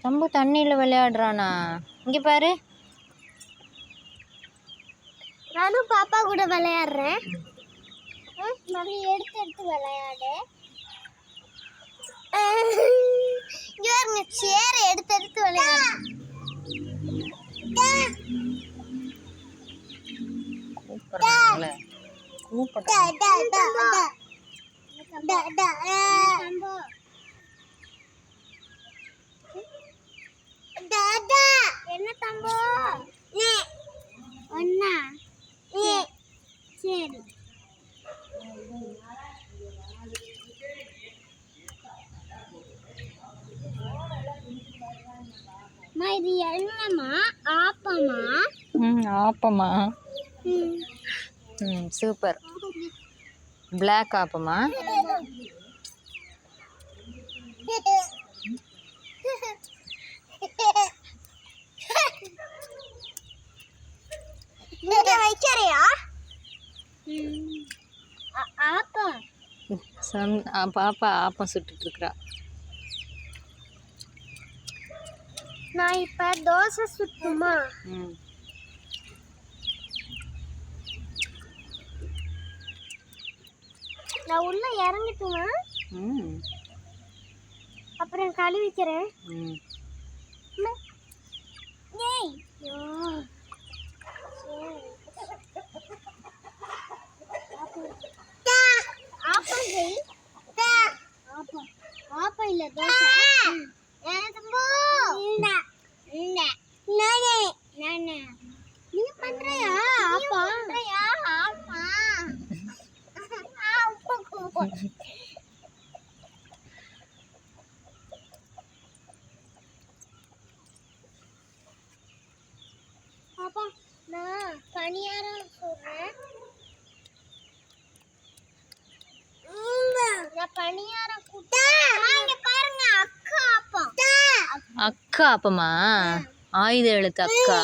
தம்பு தண்ணியில் விளையாடுறானா? இங்கே பாரு. நானும் பாப்பா கூட விளையாடுறேன். எடுத்து எடுத்து விளையாடு. இங்க சேர் எடுத்து எடுத்து விளையாடு. என்ன தம்போ? ஒன்னா சரி. இது என்னம்மா? ஆப்பமா? ஆப்பமா. சூப்பர். பிளாக் ஆப்பமா? வைக்கிறியா? ஆப்பம். பாப்பா ஆப்பம் சுட்டுட்டு இருக்கா. நான் இப்ப தோசை சுட்டுமா? நான் உள்ள இறங்கிட்டுமா? அப்புறம் கழுவிக்கிறேன். ஆப்பம் இல்ல தோசை. நீ பண்றியா ஆப்பம்? பாப்பா நான் பணியாரம் சொல்றேன். நான் பணியாரம் இங்க பாருங்க. அக்கா ஆப்பம். அக்கா ஆப்பமா? ஆயுத எழுத்து அக்கா.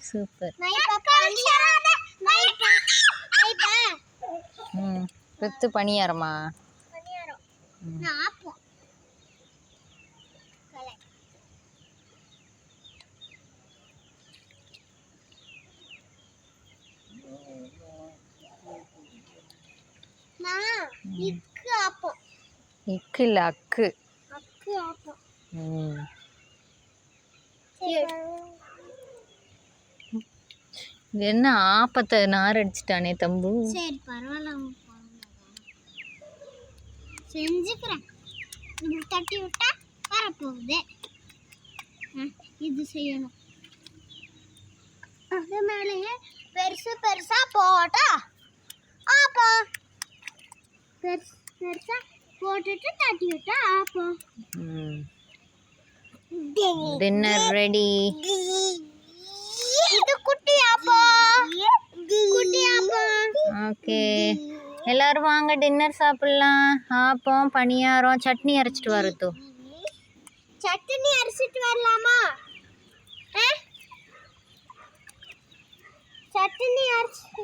சூப்பர். வித்து பணியாரமா? இக்கு இல்ல அக்கு. என்ன ஆப்பத்தை நார் அடிச்சிட்டானே தம்பு. சரி பரவாயில்ல, செஞ்சுக்கிறேன். இப்படி தட்டி விட்டா வரப்போகுது. இது செய்யணும். அது மேலேயே பெருசு பெருசா போட்டா ஆப்பம். பெருசு பெருசா போட்டுட்டு தட்டி விட்டா ஆப்பம். Dinner ready. இது குட்டி ஆப்பம். குட்டி ஆப்பம். ஓகே, எல்லாரும் வாங்க டின்னர் சாப்பிடலாம். ஆப்பம் பணியாரம் சட்னி அரைச்சிட்டு வரது. சட்னி அரைச்சிட்டு வரலாமா? சட்னி அரைச்சிட்டு